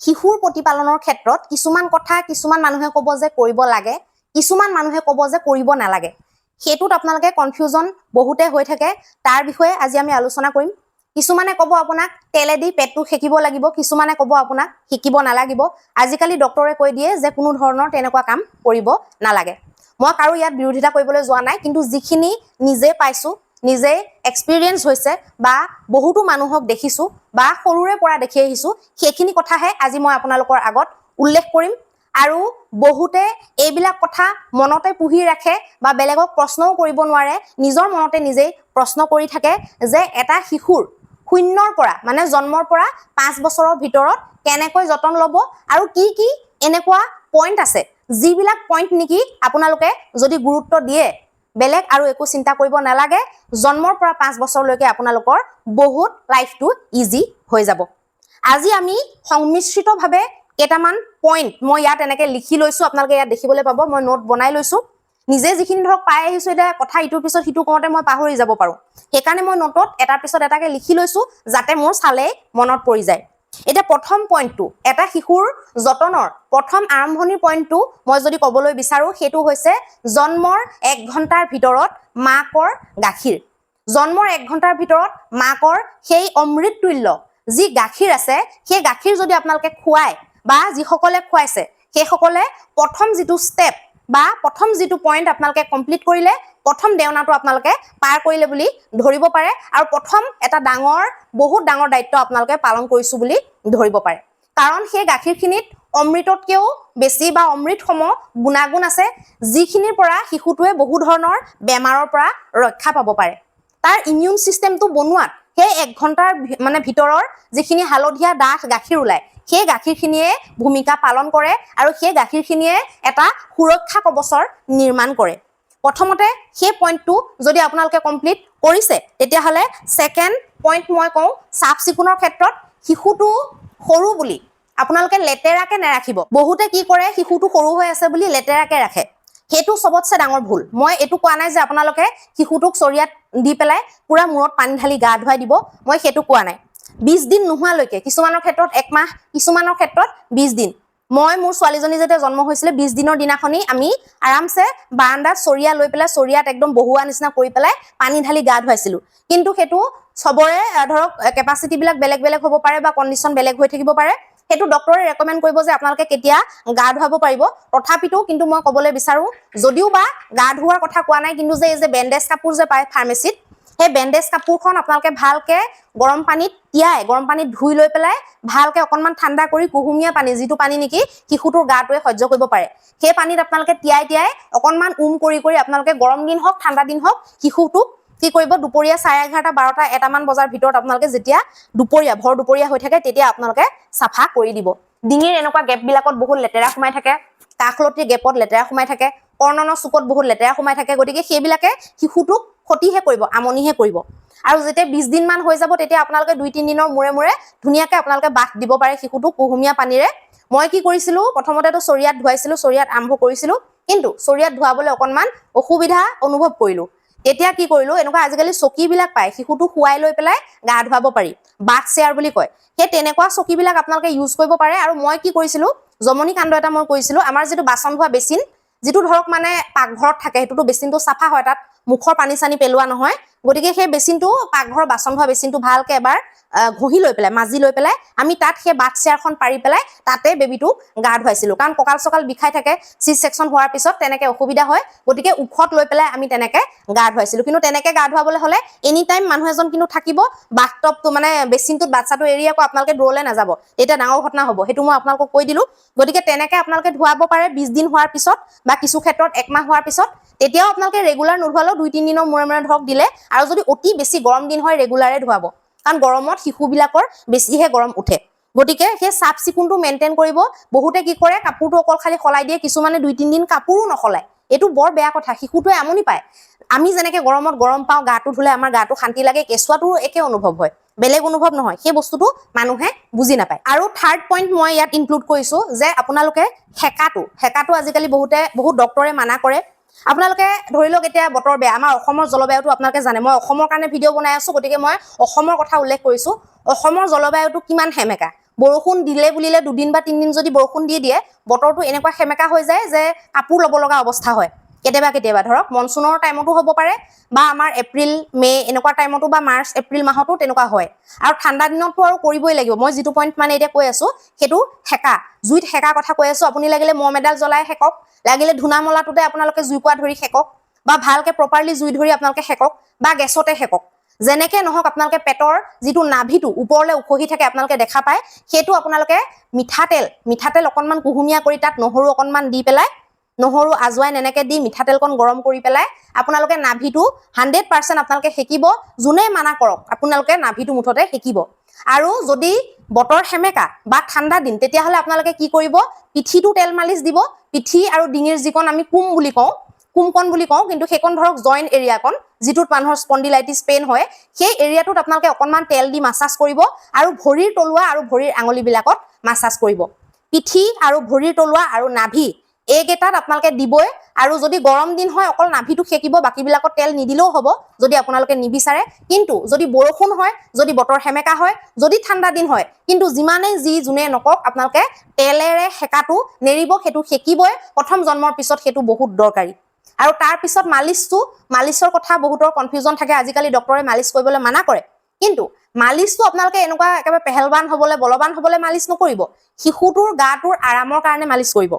শিশুৰ প্ৰতিপালনৰ ক্ষেত্ৰত কিছুমান কথা কিছুমান মানুহে ক'ব যে কৰিব লাগে, কিছুমান মানুহে ক'ব যে কৰিব নালাগে। সেইটোত আপোনালোকে কনফিউজন বহুতে হৈ থাকে, তাৰ বিষয়ে আজি আমি আলোচনা কৰিম। কিছুমানে ক'ব আপোনাক তেলেদি পেটটো সেকিব লাগিব, কিছুমানে ক'ব আপোনাক সেকিব নালাগিব। আজিকালি ডক্টৰে কৈ দিয়ে যে কোনো ধৰণৰ তেনেকুৱা কাম কৰিব নালাগে। মই কাৰো ইয়াত বিৰোধিতা কৰিবলৈ যোৱা নাই, কিন্তু যিখিনি নিজে পাইছো, নিজে এক্সপিৰিয়েঞ্চ হৈছে বা বহুতো মানুহক দেখিছো বা সৰুৰে পৰা দেখি আহিছো, সেইখিনি কথাহে আজি মই আপোনালোকৰ আগত উল্লেখ কৰিম। আৰু বহুতে এইবিলাক কথা মনতে পুহি ৰাখে বা বেলেগক প্ৰশ্নও কৰিব নোৱাৰে, নিজৰ মনতে নিজেই প্ৰশ্ন কৰি থাকে যে এটা শিশুৰ শূন্যৰ পৰা মানে জন্মৰ পৰা 5 বছৰৰ ভিতৰত কেনেকৈ যতন ল'ব আৰু কি কি এনেকুৱা পইণ্ট আছে যিবিলাক পইণ্ট নেকি আপোনালোকে যদি গুৰুত্ব দিয়ে বেলেগ আৰু একো চিন্তা কৰিব নালাগে, জন্মৰ পৰা 5 বছৰলৈকে আপোনালোকৰ বহুত লাইফটো ইজি হৈ যাব। আজি আমি সংমিশ্ৰিতভাৱে কেইটামান পইণ্ট মই ইয়াত এনেকে লিখি লৈছো, আপোনালোকে ইয়াত দেখিবলৈ পাব, মই নোট বনাই লৈছো। নিজে যিখিনি ধৰক পাই আহিছো, এতিয়া কথা ইটোৰ পিছত সিটো কওঁতে মই পাহৰি যাব পাৰো, সেইকাৰণে মই নোটত এটাৰ পিছত এটাকে লিখি লৈছো যাতে মোৰ চালে মনত পৰি যায়। এতিয়া প্ৰথম পইণ্টটো, এটা শিশুৰ যতনৰ প্ৰথম আৰম্ভণিৰ পইণ্টটো মই যদি ক'বলৈ বিচাৰো, সেইটো হৈছে জন্মৰ 1 ঘণ্টাৰ ভিতৰত মাকৰ গাখীৰ। জন্মৰ 1 ঘণ্টাৰ ভিতৰত মাকৰ সেই অমৃততুল্য যি গাখীৰ আছে, সেই গাখীৰ যদি আপোনালোকে খুৱায় বা যিসকলে খুৱাইছে সেইসকলে প্ৰথম যিটো ষ্টেপ বা প্ৰথম যিটো পইণ্ট আপোনালোকে কমপ্লিট কৰিলে, প্ৰথম দেওনাটো আপোনালোকে পাৰ কৰিলে বুলি ধৰিব পাৰে আৰু প্ৰথম এটা বহুত ডাঙৰ দায়িত্ব আপোনালোকে পালন কৰিছো বুলি ধৰিব পাৰে। কাৰণ সেই গাখীৰখিনিত অমৃততকেও বেছি বা অমৃতসম গুণাগুণ আছে, যিখিনিৰ পৰা শিশুটোৱে বহু ধৰণৰ বেমাৰৰ পৰা ৰক্ষা পাব পাৰে। তাৰ ইমিউন চিষ্টেমটো বনোৱাত সেই 1 ঘণ্টাৰ মানে ভিতৰৰ যিখিনি হালধীয়া ডাঠ গাখীৰ ওলায়, সেই গাখীৰখিনিয়ে ভূমিকা পালন কৰে আৰু সেই গাখীৰখিনিয়ে এটা সুৰক্ষা কৱচৰ নিৰ্মাণ কৰে। প্ৰথমতে সেই পইণ্টটো যদি আপোনালোকে কমপ্লিট কৰিছে, তেতিয়াহ'লে ছেকেণ্ড পইণ্ট মই কওঁ, চাফ চিকুণৰ ক্ষেত্ৰত শিশুটো সৰু বুলি আপোনালোকে লেতেৰাকে নাৰাখিব। বহুতে কি কৰে, শিশুটো সৰু হৈ আছে বুলি লেতেৰাকে ৰাখে, সেইটো চবতছে ডাঙৰ ভুল। মই এইটো কোৱা নাই যে আপোনালোকে শিশুটোক চৰিয়াত দি পেলাই পুৰা মূৰত পানী ঢালি গা ধুৱাই দিব, মই সেইটো কোৱা নাই। 20 দিন নোহোৱালৈকে, কিছুমানৰ ক্ষেত্ৰত 1 মাহ, কিছুমানৰ ক্ষেত্ৰত 20 দিন। মই মোৰ ছোৱালীজনী যেতিয়া জন্ম হৈছিলে 20 দিনৰ দিনাখনি আমি আৰামছে বাৰান্দাত চৰিয়া লৈ পেলাই চৰিয়াত একদম বহুৱা নিচিনা কৰি পেলাই পানী ঢালি গা ধুৱাইছিলো। কিন্তু সেইটো চবৰে ধৰক কেপাচিটি বিলাক বেলেগ বেলেগ হ'ব পাৰে বা কণ্ডিশ্যন বেলেগ হৈ থাকিব পাৰে, সেইটো ডক্টৰে ৰেকমেণ্ড কৰিব যে আপোনালোকে কেতিয়া গা ধুৱাব পাৰিব। তথাপিতো কিন্তু মই ক'বলৈ বিচাৰো, যদিও বা গা ধুৱাৰ কথা কোৱা নাই, কিন্তু যে এই যে বেণ্ডেজ কাপোৰ যে পায় ফাৰ্মেচিত, সেই বেণ্ডেজ কাপোৰখন আপোনালোকে ভালকে গৰম পানীত তিয়াই, গৰম পানীত ধুই লৈ পেলাই ভালকে অকণমান ঠাণ্ডা কৰি কুহুমীয়া পানী, যিটো পানী নেকি শিশুটোৰ গাটোৱে সহ্য কৰিব পাৰে, সেই পানীত আপোনালোকে তিয়াই অকণমান কৰি আপোনালোকে গৰম দিন হওক ঠাণ্ডা দিন হওক শিশুটোক কি কৰিব, দুপৰীয়া 11:30, 12টা, 1টামান বজাৰ ভিতৰত আপোনালোকে যেতিয়া দুপৰীয়া ভৰ দুপৰীয়া হৈ থাকে তেতিয়া আপোনালোকে চাফা কৰি দিব। ডিঙিৰ এনেকুৱা গেপবিলাকত বহুত লেতেৰা সোমাই থাকে, কাষলতিৰ গেপত লেতেৰা সোমাই থাকে, কৰ্ণনৰ চুকত বহুত লেতেৰা সোমাই থাকে, গতিকে সেইবিলাকে শিশুটোক ক্ষতিহে কৰিব, আমনিহে কৰিব। আৰু যেতিয়া 20 দিনমান হৈ যাব, তেতিয়া আপোনালোকে 2-3 দিনৰ মূৰে মূৰে ধুনীয়াকে আপোনালোকে বাথ দিব পাৰে শিশুটোক কুহুমীয়া পানীৰে। মই কি কৰিছিলো, প্ৰথমতেতো চৰিয়াত ধুৱাইছিলো, চৰিয়াত আৰম্ভ কৰিছিলো, কিন্তু চৰিয়াত ধুৱাবলৈ অকণমান অসুবিধা অনুভৱ কৰিলো। তেতিয়া কি কৰিলো, এনেকুৱা আজিকালি চকীবিলাক পায়, শিশুটো শুৱাই লৈ পেলাই গা ধুৱাব পাৰি, বাথ চেয়াৰ বুলি কয়, সেই তেনেকুৱা চকীবিলাক আপোনালোকে ইউজ কৰিব পাৰে। আৰু মই কি কৰিছিলো, জমনি কাণ্ড এটা মই কৰিছিলো, আমাৰ যিটো বাচন ধোৱা বেচিন, যিটো ধৰক মানে পাকঘৰত থাকে, সেইটোতো বেচিনটো চাফা হয়, তাত মুখৰ পানী চানী পেলোৱা নহয়, গতিকে সেই বেচিনটো, পাকঘৰৰ বাচন ধোৱা বেচিনটো ভালকে এবাৰ ঘঁহি লৈ পেলাই, মাজি লৈ পেলাই আমি তাত সেই বাথ চেয়াৰখন পাৰি পেলাই তাতে বেবীটো গা ধুৱাইছিলো। কাৰণ কঁকাল চকাল বিষাই থাকে চি ছেকশ্যন হোৱাৰ পিছত, তেনেকে অসুবিধা হয়, গতিকে ওখত লৈ পেলাই আমি তেনেকে গা ধুৱাইছিলো। কিন্তু তেনেকে গা ধুৱাবলৈ হ'লে এনি টাইম মানুহ এজন কিন্তু থাকিব, বাথটবটো মানে বেচিনটোত বাচ্চাটো এৰি আকৌ আপোনালোকে দূৰলৈ নাযাব, তেতিয়া ডাঙৰ ঘটনা হ'ব, সেইটো মই আপোনালোকক কৈ দিলো। গতিকে তেনেকে আপোনালোকে ধুৱাব পাৰে 20 দিন হোৱাৰ পিছত বা কিছু ক্ষেত্ৰত 1 মাহ হোৱাৰ পিছত। তেতিয়াও আপোনালোকে ৰেগুলাৰ নোধোৱালেও 2-3 দিনৰ মূৰে মূৰে ধৰক দিলে, আৰু যদি অতি বেছি গৰম দিন হয় ৰেগুলাৰে ধুৱাব, কাৰণ গৰমত শিশুবিলাকৰ বেছিহে গৰম উঠে। গতিকে সেই চাফ চিকুণটো মেইনটেইন কৰিব। বহুতে কি কৰে, কাপোৰটো অকল খালি সলাই দিয়ে, কিছুমানে 2-3 দিন কাপোৰো নসলায়, এইটো বৰ বেয়া কথা, শিশুটোৱে আমনি পায়। আমি যেনেকে গৰমত গৰম পাওঁ, গাটো ধুলে আমাৰ গাটো শান্তি লাগে, কেঁচুৱাটোৰো একে অনুভৱ হয়, বেলেগ অনুভৱ নহয়, সেই বস্তুটো মানুহে বুজি নাপায়। আৰু থাৰ্ড পইণ্ট মই ইয়াত ইনক্লুড কৰিছো যে আপোনালোকে সেকাটো আজিকালি বহুত ডক্টৰে মানা কৰে, আপোনালোকে ধৰি লওক এতিয়া বতৰ বেয়া আমাৰ অসমৰ জলবায়ুটো আপোনালোকে জানে মই অসমৰ কাৰণে ভিডিঅ' বনাই আছো গতিকে মই অসমৰ কথা উল্লেখ কৰিছো অসমৰ জলবায়ুটো কিমান হেমেকা বৰষুণ দিলে বুলিলে দুদিন বা তিনদিন যদি বৰষুণ দিয়ে বতৰটো এনেকুৱা হেমেকা হৈ যায় যে কাপোৰ ল'ব লগা অৱস্থা হয় কেতিয়াবা ধৰক মনসুনৰ টাইমতো হ'ব পাৰে বা আমাৰ এপ্ৰিল মে এনেকুৱা টাইমতো বা মাৰ্চ এপ্ৰিল মাহতো তেনেকুৱা হয় আৰু ঠাণ্ডা দিনততো আৰু কৰিবই লাগিব মই যিটো পইণ্ট মানে এতিয়া কৈ আছো সেইটো হেকা জুইত হেকা কথা কৈ আছো আপুনি লাগিলে মম এডাল জ্বলাই হেকক লাগিলে ধূনা মলাটোতে আপোনালোকে জুই কোৱা ধৰি হেকক বা ভালকে প্ৰপাৰলি জুই ধৰি আপোনালোকে হেকক বা গেছতে হেকক যেনেকে নহওক আপোনালোকে পেটৰ যিটো নাভিটো ওপৰলৈ উখহি থাকে আপোনালোকে দেখা পায় সেইটো আপোনালোকে মিঠাতেল অকনমান কুহুমীয়া কৰি তাত নহৰু অকনমান দি পেলাই নহৰু আজৱাইন এনেকে দি মিঠাতেলকণ গৰম কৰি পেলাই আপোনালোকে নাভিটো 100% আপোনালোকে হেকিব যোনে মানা কৰক আপোনালোকে নাভিটো মুঠতে হেকিব আৰু যদি বতৰ হেমেকা বা ঠাণ্ডা দিন তেতিয়াহলে আপোনালোকে কি কৰিব পিঠিটো তেল মালিচ দিব পিঠি আৰু ডিঙিৰ যিকণ আমি কুম বুলি কওঁ কুমকণ বুলি কওঁ কিন্তু সেইকণ ধৰক জইণ্ট এৰিয়াকণ যিটোত মানুহৰ স্পন্ডিলাইটিছ পেইন হয় সেই এৰিয়াটোত আপোনালোকে অকনমান তেল দি মাছাজ কৰিব আৰু ভৰিৰ তলুৱা আৰু ভৰিৰ আঙুলিবিলাকত মাছাজ কৰিব পিঠি আৰু ভৰিৰ তলুৱা আৰু নাভি এইকেইটাত আপোনালোকে দিবই আৰু যদি গৰম দিন হয় অকল নাভিটো হেকিব বাকিবিলাকত তেল নিদিলেও হ'ব যদি আপোনালোকে নিবিচাৰে কিন্তু যদি বৰষুণ হয় যদি বতৰ হেমেকা হয় যদি ঠাণ্ডা দিন হয় কিন্তু যিমানে যি যোনে নকক আপোনালোকে তেলেৰে হেকাটো নেৰিব সেইটো হেকিবই প্ৰথম জন্মৰ পিছত সেইটো বহুত দৰকাৰী আৰু তাৰ পিছত মালিচৰ কথা বহুতৰ কনফিউজন থাকে আজিকালি ডক্টৰে মালিচ কৰিবলৈ মানা কৰে কিন্তু মালিচটো আপোনালোকে এনেকুৱা একেবাৰে পেহেলবান হ'বলৈ বলবান হ'বলৈ মালিচ নকৰিব শিশুটোৰ গাটোৰ আৰামৰ কাৰণে মালিচ কৰিব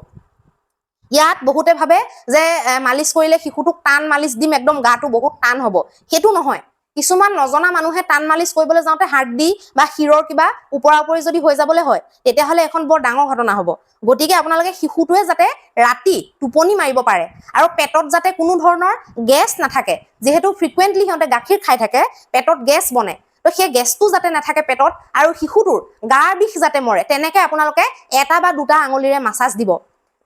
ইয়াত বহুতে ভাবে যে মালিচ কৰিলে শিশুটোক টান মালিচ দিম একদম গাটো বহুত টান হ'ব সেইটো নহয় কিছুমান নজনা মানুহে টান মালিচ কৰিবলৈ যাওঁতে হাৰ্ডি বা শিৰৰ কিবা ওপৰা ওপৰি যদি হৈ যাবলৈ হয় তেতিয়াহলে এখন বৰ ডাঙৰ ঘটনা হ'ব গতিকে আপোনালোকে শিশুটোৱে যাতে ৰাতি টোপনি মাৰিব পাৰে আৰু পেটত যাতে কোনো ধৰণৰ গেছ নাথাকে যেহেতু ফ্ৰিকুৱেন্টলি সিহঁতে গাখীৰ খাই থাকে পেটত গেছ বনে তো সেই গেছটো যাতে নাথাকে পেটত আৰু শিশুটোৰ গাৰ বিষ যাতে মৰে তেনেকে আপোনালোকে এটা বা দুটা আঙুলিৰে মাছাজ দিব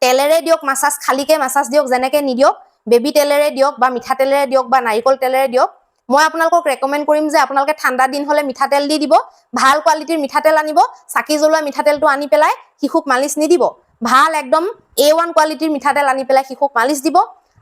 তেলেৰে দিয়ক মাছাজ খালিকে মাছাজ দিয়ক যেনেকে নিদিয়ক বেবী তেলেৰে দিয়ক বা মিঠাতেলেৰে দিয়ক বা নাৰিকল তেলেৰে দিয়ক মই আপোনালোকক ৰেকমেণ্ড কৰিম যে আপোনালোকে ঠাণ্ডা দিন হলে মিঠাতেল দি দিব ভাল কোৱালিটিৰ মিঠাতেল আনিব চাকি জ্বলোৱা মিঠাতেলটো আনি পেলাই শিশুক মালিচ নিদিব ভাল একদম A1 কোৱালিটিৰ মিঠাতেল আনি পেলাই শিশুক মালিচ দিব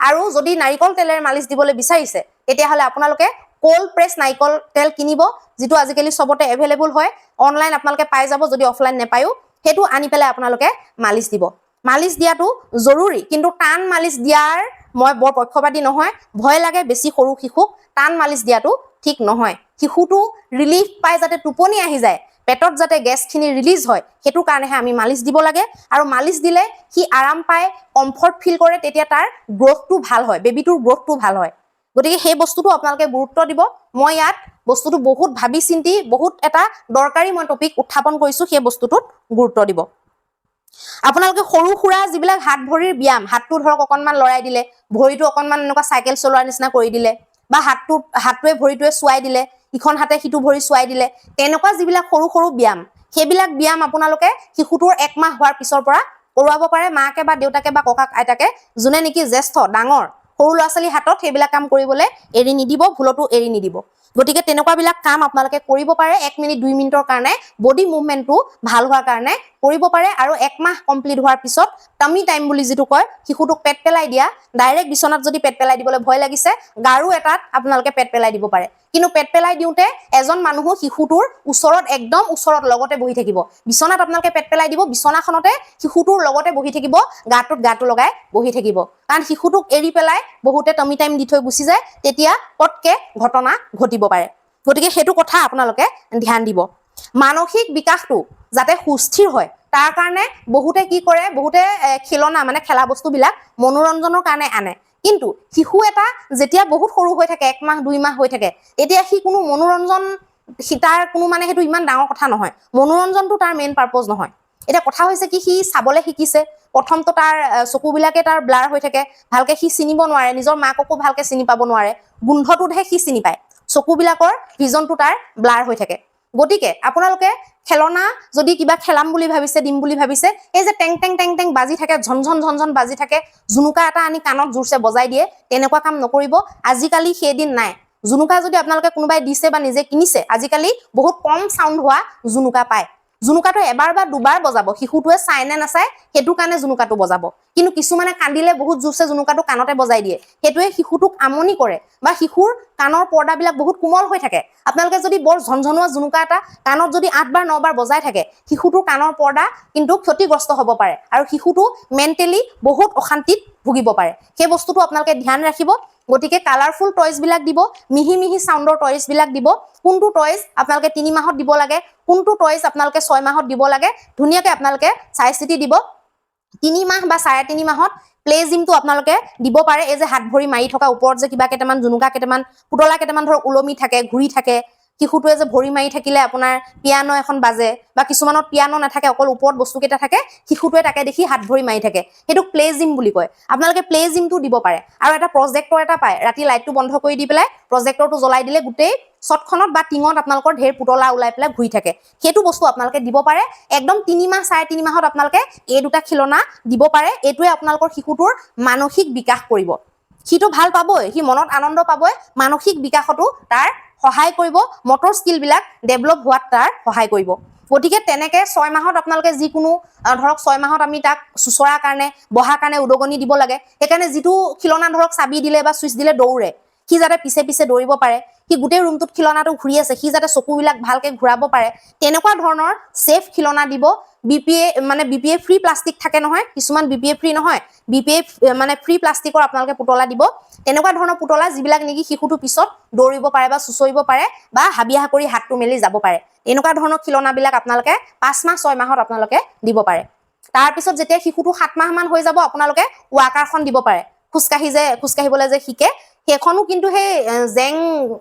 আৰু যদি নাৰিকল তেলেৰে মালিচ দিবলৈ বিচাৰিছে তেতিয়াহলে আপোনালোকে কোল্ড প্ৰেছ নাৰিকল তেল কিনিব যিটো আজিকালি সবতে এভেইলেবল হয় অনলাইন আপোনালোকে পাই যাব যদি অফলাইন নেপায়ো সেইটো আনি পেলাই আপোনালোকে মালিচ দিব মালিচ দিয়াটো জৰুৰী কিন্তু টান মালিচ দিয়াৰ মই বৰ পক্ষপাতী নহয় ভয় লাগে বেছি সৰু শিশুক টান মালিচ দিয়াটো ঠিক নহয় শিশুটো ৰিলিফ পাই যাতে টোপনি আহি যায় পেটত যাতে গেছখিনি ৰিলিজ হয় সেইটো কাৰণেহে আমি মালিচ দিব লাগে আৰু মালিচ দিলে সি আৰাম পায় কমফৰ্ট ফিল কৰে তেতিয়া তাৰ গ্ৰোথটো ভাল হয় বেবিটোৰ গ্ৰোথটো ভাল হয় গতিকে সেই বস্তুটো আপোনালোকে গুৰুত্ব দিব মই ইয়াত বস্তুটো বহুত ভাবি চিন্তি বহুত এটা দৰকাৰী মই টপিক উত্থাপন কৰিছো সেই বস্তুটোত গুৰুত্ব দিব আপোনালোকে সৰু সুৰা যিবিলাক হাত ভৰিৰ ব্যায়াম হাতটো ধৰক অকনমান লৰাই দিলে ভৰিটো অকনমান এনেকুৱা চাইকেল চলোৱাৰ নিচিনা কৰি দিলে বা হাতটোৱে ভৰিটোৱে চুৱাই দিলে ইখন হাতে সিটো ভৰি চুৱাই দিলে তেনেকুৱা যিবিলাক সৰু সৰু ব্যায়াম সেইবিলাক ব্যায়াম আপোনালোকে শিশুটোৰ 1 মাহ হোৱাৰ পিছৰ পৰা কৰোৱাব পাৰে মাকে বা দেউতাকে বা ককাক আইতাকে যোনে নেকি জ্যেষ্ঠ ডাঙৰ সৰু ল'ৰা ছোৱালী হাতত সেইবিলাক কাম কৰিবলৈ এৰি নিদিব ভুলতো এৰি নিদিব গতিকে তেনেকুৱাবিলাক কাম আপোনালোকে কৰিব পাৰে 1 মিনিট 2 মিনিটৰ কাৰণে বডি মুভমেন্টটো ভাল হোৱাৰ কাৰণে কৰিব পাৰে আৰু 1 মাহ কমপ্লিট হোৱাৰ পিছত টামি টাইম বুলি যিটো কয় শিশুটোক পেট পেলাই দিয়া ডাইৰেক্ট বিছনাত যদি পেট পেলাই দিবলৈ ভয় লাগিছে গাৰু এটাত আপোনালোকে পেট পেলাই দিব পাৰে কিন্তু পেট পেলাই দিওঁতে এজন মানুহ শিশুটোৰ ওচৰত একদম ওচৰত লগতে বহি থাকিব বিছনাত আপোনালোকে পেট পেলাই দিব বিছনাখনতে শিশুটোৰ লগতে বহি থাকিব গাটো লগাই বহি থাকিব কাৰণ শিশুটোক এৰি পেলাই বহুতে টামি টাইম দি থৈ গুচি যায় তেতিয়া পটকে ঘটনা ঘটিব পাৰে গতিকে সেইটো কথা আপোনালোকে ধ্যান দিব মানসিক বিকাশটো যাতে সুস্থিৰ হয় তাৰ কাৰণে বহুতে কি কৰে বহুতে খেলনা মানে খেলা বস্তুবিলাক মনোৰঞ্জনৰ কাৰণে আনে কিন্তু শিশু এটা যেতিয়া বহুত সৰু হৈ থাকে 1 মাহ 2 মাহ হৈ থাকে এতিয়া সি কোনো মনোৰঞ্জন তাৰ কোনো মানে সেইটো ইমান ডাঙৰ কথা নহয় মনোৰঞ্জনটো তাৰ মেইন পাৰপজ নহয় এটা কথা হৈছে কি সি চাবলে শিকিছে প্ৰথমটো তাৰ চকুবিলাকে তাৰ ব্লাৰ হৈ থাকে ভালকে সি চিনিব নোৱাৰে নিজৰ মাককো ভালকে চিনি পাব নোৱাৰে গুন্ধটোতহে সি চিনি পায় চকুবিলাকৰ ভিজনটো তাৰ ব্লাৰ হৈ থাকে গতিকে আপোনালোকে খেলনা যদি কিবা খেলাম বুলি ভাবিছে দিম বুলি ভাবিছে এই যে টেং টেং টেং টেং বাজি থাকে ঝনঝন বাজি থাকে জুনুকা এটা আনি কাণত জোৰছে বজাই দিয়ে তেনেকুৱা কাম নকৰিব আজিকালি সেই দিন নাই জুনুকা যদি আপোনালোকে কোনোবাই দিছে বা নিজে কিনিছে আজিকালি বহুত কম সাউন্ড হোৱা জুনুকা পায় জুনুকাটো এবাৰ বা দুবাৰ বজাব, শিশুটোৱে চাই নে নাচায় সেইটো কাৰণে জুনুকাটো বজাব। কিন্তু কিছুমানে কান্দিলে বহুত জোৰছে জুনুকাটো কাণতে বজাই দিয়ে, সেইটোৱে শিশুটোক আমনি কৰে বা শিশুৰ কাণৰ পৰ্দাবিলাক বহুত কোমল হৈ থাকে। আপোনালোকে যদি বৰ ঝনঝনুৱা জুনুকা এটা কাণত যদি 8 বাৰ 9 বাৰ বজাই থাকে, শিশুটোৰ কাণৰ পৰ্দা কিন্তু ক্ষতিগ্ৰস্ত হ'ব পাৰে আৰু শিশুটো মেণ্টেলি বহুত অশান্তিত ভুগিব পাৰে। সেই বস্তুটো আপোনালোকে ধ্যান ৰাখিব। গতিকে কালাৰফুল টয়জ বিলাক দিব, মিহি মিহি চাউণ্ডৰ টয়জ বিলাক দিব। কোনটো টয়জ আপোনালোকে 3 মাহত দিব লাগে, কোনটো টয়জ আপোনালোকে 6 মাহত দিব লাগে, ধুনীয়াকৈ আপোনালোকে চাই চিতি দিব। 3 মাহ বা 3.5 মাহত প্লে জিমটো আপোনালোকে দিব পাৰে। এই যে হাত ভৰি মাৰি থকা ওপৰত যে কিবা কেইটামান জুনুকা কেইটামান পুতলা কেইটামান ধৰক ওলমি থাকে, ঘূৰি থাকে, শিশুটোৱে যে ভৰি মাৰি থাকিলে আপোনাৰ পিয়ানো এখন বাজে বা কিছুমানত পিয়ানো নাথাকে, অকল ওপৰত বস্তু কেইটা থাকে, শিশুটোৱে তাকে দেখি হাত ভৰি মাৰি থাকে, সেইটোক প্লে জিম বুলি কয়। আপোনালোকে প্লে জিমটো দিব পাৰে। আৰু এটা প্ৰজেক্টৰ এটা পায়, ৰাতি লাইটটো বন্ধ কৰি দি পেলাই প্ৰজেক্টৰটো জ্বলাই দিলে গোটেই চটখনত বা টিঙত আপোনালোকৰ ঢেৰ পুতলা ওলাই পেলাই ঘূৰি থাকে, সেইটো বস্তু আপোনালোকে দিব পাৰে। একদম 3 মাহ 3.5 মাহত আপোনালোকে এই দুটা খিলনা দিব পাৰে। এইটোৱে আপোনালোকৰ শিশুটোৰ মানসিক বিকাশ কৰিব। সিটো ভাল পাবই, সি মনত আনন্দ পাবই, মানসিক বিকাশতো তাৰ সহায় কৰিব, মটৰ স্কিল বিলাক ডেভেলপ হোৱাত তাৰ সহায় কৰিব। গতিকে তেনেকে 6 মাহত আপোনালোকে যিকোনো ধৰক 6 মাহত আমি তাক চুচৰাৰ কাৰণে বহাৰ কাৰণে উদগনি দিব লাগে। সেইকাৰণে যিটো খিলনা ধৰক চাবি দিলে বা চুইচ দিলে দৌৰে, সি যাতে পিছে পিছে দৌৰিব পাৰে, সি গোটেই ৰুমটোত খিলনাটো ঘূৰি আছে, সি যাতে চকুবিলাক ভালকে ঘূৰাব পাৰে, তেনেকুৱা ধৰণৰ সেফ খিলনা দিব। বিপিএ ফ্ৰী প্লাষ্টিক থাকে নহয়, কিছুমান বিপিএ ফ্ৰী নহয়, বিপিএ মানে ফ্ৰী প্লাষ্টিকৰ আপোনালোকে পুতলা দিব। তেনেকুৱা ধৰণৰ পুতলা যিবিলাক নেকি শিশুটো পিছত দৌৰিব পাৰে বা চুচৰিব পাৰে বা হাবিয়াহ কৰি হাতটো মেলি যাব পাৰে, এনেকুৱা ধৰণৰ খিলনাবিলাক আপোনালোকে 5 মাহ 6 মাহত আপোনালোকে দিব পাৰে। তাৰপিছত যেতিয়া শিশুটো 7 মাহ মান হৈ যাব, আপোনালোকে ৱাকাৰখন দিব পাৰে। খোজকাঢ়িবলৈ যে শিকে, সেইখনো কিন্তু সেই জেং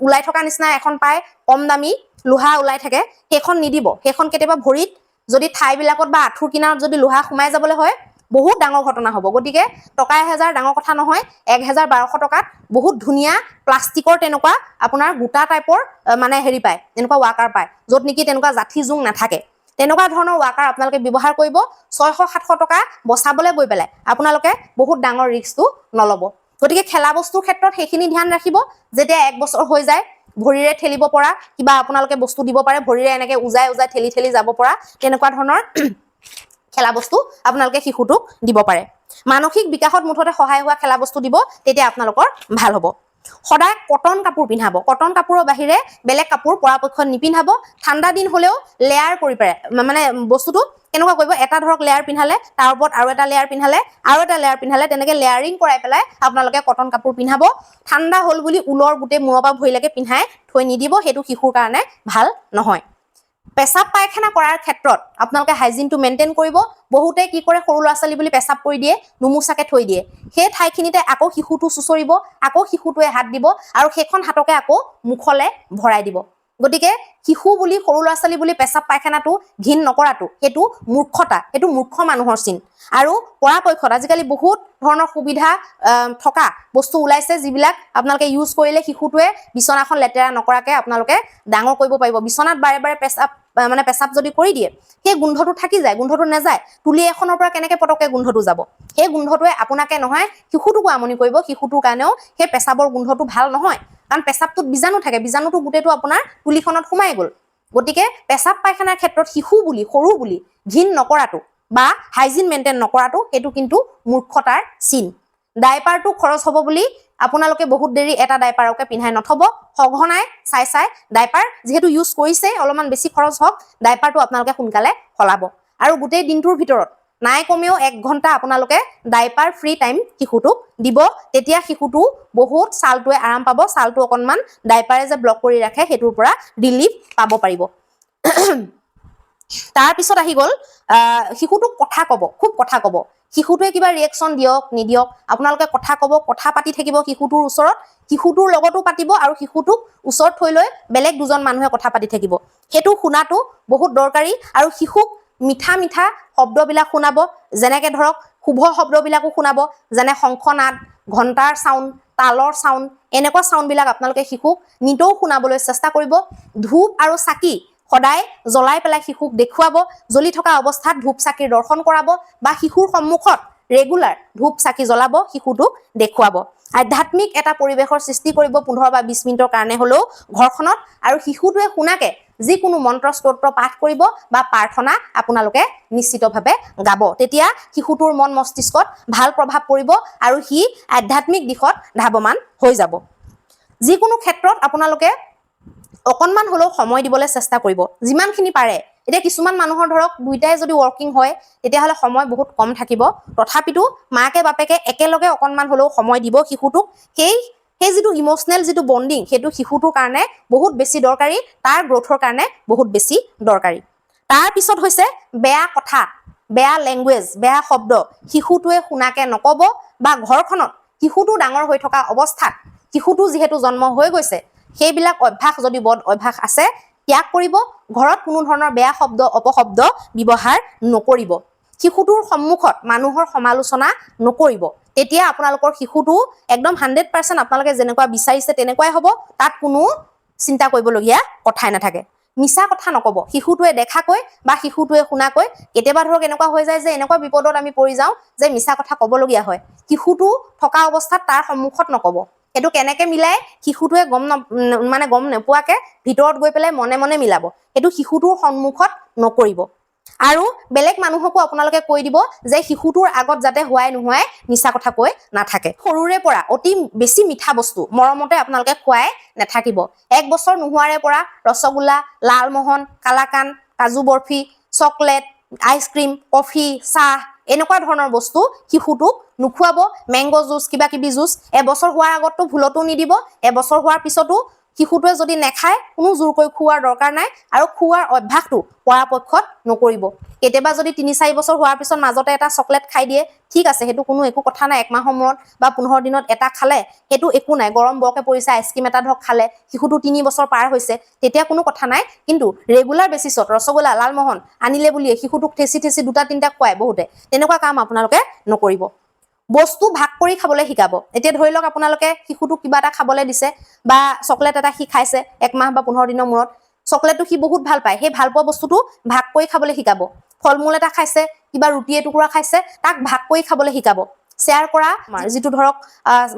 ওলাই থকা নিচিনা এখন পায়, কম দামী লোহা ওলাই থাকে, সেইখন নিদিব। সেইখন কেতিয়াবা ভৰিত যদি ঠাইবিলাকত বা আঁঠুৰ কিনাৰত যদি লোহা সোমাই যাবলৈ হয়, বহুত ডাঙৰ ঘটনা হ'ব। গতিকে টকা 1000 ডাঙৰ কথা নহয়, 1200 টকাত বহুত ধুনীয়া প্লাষ্টিকৰ তেনেকুৱা আপোনাৰ গোটা টাইপৰ মানে হেৰি পায়, এনেকুৱা ৱাকাৰ পায়, য'ত নেকি তেনেকুৱা জাঠি জোং নাথাকে। তেনেকুৱা ধৰণৰ ৱাকাৰ আপোনালোকে ব্যৱহাৰ কৰিব। 600-700 টকা বচাবলৈ গৈ পেলাই আপোনালোকে বহুত ডাঙৰ ৰিস্কটো নল'ব। গতিকে খেলা বস্তুৰ ক্ষেত্ৰত সেইখিনি ধ্যান ৰাখিব। যেতিয়া 1 বছৰ হৈ যায়, ভৰিৰে ঠেলিব পৰা কিবা আপোনালোকে বস্তু দিব পাৰে, ভৰিৰে এনেকে উজাই উজাই ঠেলি ঠেলি যাব পৰা তেনেকুৱা ধৰণৰ খেলা বস্তু আপোনালোকে শিশুটোক দিব পাৰে। মানসিক বিকাশত মুঠতে সহায় হোৱা খেলা বস্তু দিব, তেতিয়া আপোনালোকৰ ভাল হ'ব। সদায় কটন কাপোৰ পিন্ধাব। কটন কাপোৰৰ বাহিৰে বেলেগ কাপোৰ পৰাপক্ষত নিপিন্ধাব। ঠাণ্ডা দিন হলেও লেয়াৰ কৰি পাৰে, মানে বস্তুটো কেনেকুৱা কৰিব, এটা ধৰক লেয়াৰ পিন্ধালে, তাৰ ওপৰত আৰু এটা লেয়াৰ পিন্ধালে, আৰু এটা লেয়াৰ পিন্ধালে, তেনেকে লেয়াৰিং কৰাই পেলাই আপোনালোকে কটন কাপোৰ পিন্ধাব। ঠাণ্ডা হ'ল বুলি ঊলৰ গোটেই মূৰৰ পৰা ভৰিলৈকে পিন্ধাই থৈ নিদিব, সেইটো শিশুৰ কাৰণে ভাল নহয়। পেচাব পায়খানা কৰাৰ ক্ষেত্ৰত আপোনালোকে হাইজিনটো মেইনটেইন কৰিব। বহুতে কি কৰে, সৰু ল'ৰা ছোৱালী বুলি পেচাব কৰি দিয়ে, নুমুচাকে থৈ দিয়ে। সেই ঠাইখিনিতে আকৌ শিশুটো চুচৰিব, আকৌ শিশুটোৱে হাত দিব আৰু সেইখন হাতকে আকৌ মুখলে ভৰাই দিব। গতিকে শিশু বুলি, সৰু ল'ৰা ছোৱালী বুলি পেচাব পায়খানাটো ঘিণ নকৰাটো সেইটো মূৰ্খতা, সেইটো মূৰ্খ মানুহৰ চিন। আৰু পৰাপক্ষত আজিকালি বহুত ধৰণৰ সুবিধা থকা বস্তু ওলাইছে, যিবিলাক আপোনালোকে ইউজ কৰিলে শিশুটোৱে বিচনাখন লেতেৰা নকৰাকে আপোনালোকে ডাঙৰ কৰিব পাৰিব। বিচনাত বাৰে বাৰে পেচাব যদি কৰি দিয়ে, সেই গোন্ধটো থাকি যায়, গোন্ধটো নাযায়। তুলি এখনৰ পৰা কেনেকে পটককে গোন্ধটো যাব, সেই গোন্ধটোৱে আপোনাকে নহয় শিশুটোকো আমনি কৰিব। শিশুটোৰ কাৰণেও সেই পেচাবৰ গোন্ধটো ভাল নহয়, কাৰণ পেচাবটোত বীজাণু থাকে, বীজাণুটো গোটেইটো আপোনাৰ তুলিখনত সোমাই গ'ল। গতিকে পেচাব পায়খানাৰ ক্ষেত্ৰত শিশু বুলি, সৰু বুলি ঘিণ নকৰাটো বা হাইজিন মেইনটেইন নকৰাটো সেইটো কিন্তু মূৰ্খতাৰ চিন। ডাইপাৰটো খৰচ হ'ব বুলি আপোনালোকে বহুত দেৰি এটা ডাইপাৰকে পিন্ধাই নথব। সঘনাই চাই চাই ডাইপাৰ যিহেতু ইউজ কৰিছে, অলপমান বেছি খৰচ হওক, ডাইপাৰটো আপোনালোকে সোনকালে সলাব। আৰু গোটেই দিনটোৰ ভিতৰত নাই কমেও 1 ঘণ্টা আপোনালোকে ডাইপাৰ ফ্ৰী টাইম শিশুটোক দিব। তেতিয়া শিশুটো বহুত ছালটোৱে আৰাম পাব, ছালটো অকণমান ডাইপাৰে যে ব্লক কৰি ৰাখে সেইটোৰ পৰা ৰিলিফ পাব পাৰিব। তাৰপিছত আহি গ'ল শিশুটোক কথা ক'ব, খুব কথা ক'ব। শিশুটোৱে কিবা ৰিয়েকশ্যন দিয়ক নিদিয়ক, আপোনালোকে কথা ক'ব, কথা পাতি থাকিব শিশুটোৰ ওচৰত, শিশুটোৰ লগতো পাতিব আৰু শিশুটোক ওচৰত থৈ লৈ বেলেগ 2জন মানুহে কথা পাতি থাকিব। সেইটো শুনাটো বহুত দৰকাৰী। আৰু শিশুক মিঠা মিঠা শব্দবিলাক শুনাব, যেনেকে ধৰক শুভ শব্দবিলাকো শুনাব, যেনে শংখনাদ, ঘণ্টাৰ চাউণ্ড, তালৰ চাউণ্ড, এনেকুৱা চাউণ্ডবিলাক আপোনালোকে শিশুক নিতৌ শুনাবলৈ চেষ্টা কৰিব। ধূপ আৰু চাকি সদায় জ্বলাই পেলাই শিশুক দেখুৱাব। জ্বলি থকা অৱস্থাত ধূপ চাকিৰ দৰ্শন কৰাব বা শিশুৰ সন্মুখত ৰেগুলাৰ ধূপ চাকি জ্বলাব, শিশুটোক দেখুৱাব। আধ্যাত্মিক এটা পৰিৱেশৰ সৃষ্টি কৰিব 15 বা 20 মিনিটৰ কাৰণে হ'লেও ঘৰখনত, আৰু শিশুটোৱে শুনাকে যিকোনো মন্ত্ৰ স্তোত্ৰ পাঠ কৰিব বা প্ৰাৰ্থনা আপোনালোকে নিশ্চিতভাৱে গাব তেতিয়া শিশুটোৰ মন মস্তিষ্কত ভাল প্ৰভাৱ পৰিব আৰু সি আধ্যাত্মিক দিশত ধাৱমান হৈ যাব যিকোনো ক্ষেত্ৰত আপোনালোকে অকনমান হলেও সময় দিবলৈ চেষ্টা কৰিব যিমানখিনি পাৰে এতিয়া কিছুমান মানুহৰ ধৰক দুইটাই যদি ওয়াৰ্কিং হয় তেতিয়াহলে সময় বহুত কম থাকিব তথাপিতো মাকে বাপেকে একেলগে অকনমান হলেও সময় দিব শিশুটোক সেই যেটো ইমোশনাল যেটো বন্ডিং হেতু শিশুটোৰ কাৰণে বহুত বেছি দৰকাৰী তাৰ গ্ৰোথৰ কাৰণে বহুত বেছি দৰকাৰী তাৰ পিছত হৈছে বেয়া কথা বেয়া ল্যাঙ্গুৱেজ বেয়া শব্দ শিশুটোৱে শুনাকে নকব বা ঘৰখনত শিশুটো ডাঙৰ হৈ থকা অৱস্থাত শিশুটো যেহেতু জন্ম হৈ গৈছে সেইবিলাক অভ্যাস যদি বদ অভ্যাস আছে ত্যাগ কৰিব ঘৰত কোনো ধৰণৰ বেয়া শব্দ অপশব্দ ব্যৱহাৰ নকৰিব শিশুটোৰ সন্মুখত মানুহৰ সমালোচনা নকৰিব তেতিয়া আপোনালোকৰ শিশুটো একদম 100% আপোনালোকে যেনেকুৱা বিচাৰিছে তেনেকুৱাই হ'ব তাত কোনো চিন্তা কৰিবলগীয়া কথাই নাথাকে মিছা কথা নকব শিশুটোৱে দেখাকৈ বা শিশুটোৱে শুনাকৈ কেতিয়াবা ধৰক এনেকুৱা হৈ যায় যে এনেকুৱা বিপদত আমি পৰি যাওঁ যে মিছা কথা ক'বলগীয়া হয় শিশুটো থকা অৱস্থাত তাৰ সন্মুখত নকব এটো কেনেকে মিলাই শিশুটোৱে গম নোপোৱাকে ভিতৰত গৈ পেলাই মনে মনে মিলাব এটো শিশুটোৰ সন্মুখত নকৰিব আৰু বেলেগ মানুহকো আপোনালোকে কৈ দিব যে শিশুটোৰ আগত যাতে হোৱাই নোহোৱাই মিছা কথা কৈ নাথাকে সৰুৰে পৰা অতি বেছি মিঠা বস্তু মৰমতে আপোনালোকে খুৱাই নাথাকিব 1 বছৰ নোহোৱাৰে পৰা ৰসগোল্লা লালমোহন কালাকান কাজু বৰফি চকলেট আইসক্ৰীম কফি চাহ এনেকুৱা ধৰণৰ বস্তু শিশুটোক নুখুৱাব ম্যাঙ্গো জুস কিবা কিবি জুস এবছৰ হোৱাৰ আগতটো ভুলতো নিদিব এবছৰ হোৱাৰ পিছতো শিশুটোৱে যদি নেখায় কোনো জোৰকৈ খুৱাৰ দৰকাৰ নাই আৰু খুৱাৰ অভ্যাসটো পৰাপক্ষত নকৰিব কেতিয়াবা যদি 3-4 বছৰ হোৱাৰ পিছত মাজতে এটা চকলেট খাই দিয়ে ঠিক আছে হেতু কোনো একো কথা নাই 1 মাহৰ মূৰত বা 15 দিনত এটা খালে হেতু একো নাই গৰম বৰকে পৰিছে আইসক্ৰীম এটা ধৰক খালে শিশুটো 3 বছৰ পাৰ হৈছে তেতিয়া কোনো কথা নাই কিন্তু ৰেগুলাৰ বেসিছত ৰসগোল্লা লালমোহন আনিলে বুলি শিশুটোক ঠেসি দুটা তিনটা খুৱায় বহুতে তেনেকুৱা কাম আপোনালোকে নকৰিব বস্তু ভাগ কৰি খাবলৈ শিকাব এতিয়া ধৰি লওক আপোনালোকে শিশুটোক কিবা এটা খাবলৈ দিছে বা চকলেট এটা সি খাইছে 1 মাহ বা 15 দিনৰ মূৰত চকলেটটো সি বহুত ভাল পায় সেই ভাল পোৱা বস্তুটো ভাগ কৰি খাবলৈ শিকাব ফলমূল এটা খাইছে কিবা ৰুটি এটুকুৰা খাইছে তাক ভাগ কৰি খাবলৈ শিকাব শেয়াৰ কৰা যেটো ধৰক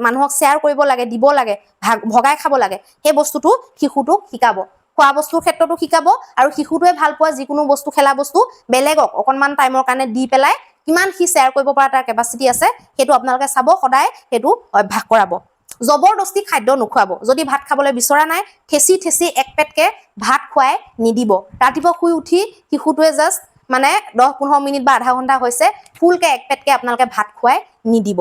মানুহক শেয়াৰ কৰিব লাগে দিব লাগে ভগাই খাব লাগে সেই বস্তুটো শিশুটোক শিকাব খোৱা বস্তুৰ ক্ষেত্ৰতো শিকাব আৰু শিশুটোৱে ভাল পোৱা যিকোনো বস্তু খেলা বস্তু বেলেগক অকনমান টাইমৰ কাৰণে দি পেলাই কিমান সি শেয়াৰ কৰিব পৰা তাৰ কেপাসিটি আছে হেতু আপোনালোকে চাব সদায় হেতু অভ্যাস কৰাব জবৰদস্তি খাদ্য নুখুৱাব যদি ভাত খাবলৈ বিচৰা নাই ঠেসি এক পেটকে ভাত খুৱাই নিদিব ৰাতিপুৱা শুই উঠি শিশুটোৱে জাস্ট মানে 10-15 মিনিট বা আধা ঘন্টা হৈছে ফুলকে এক পেটকে আপোনালোকে ভাত খুৱাই নিদিব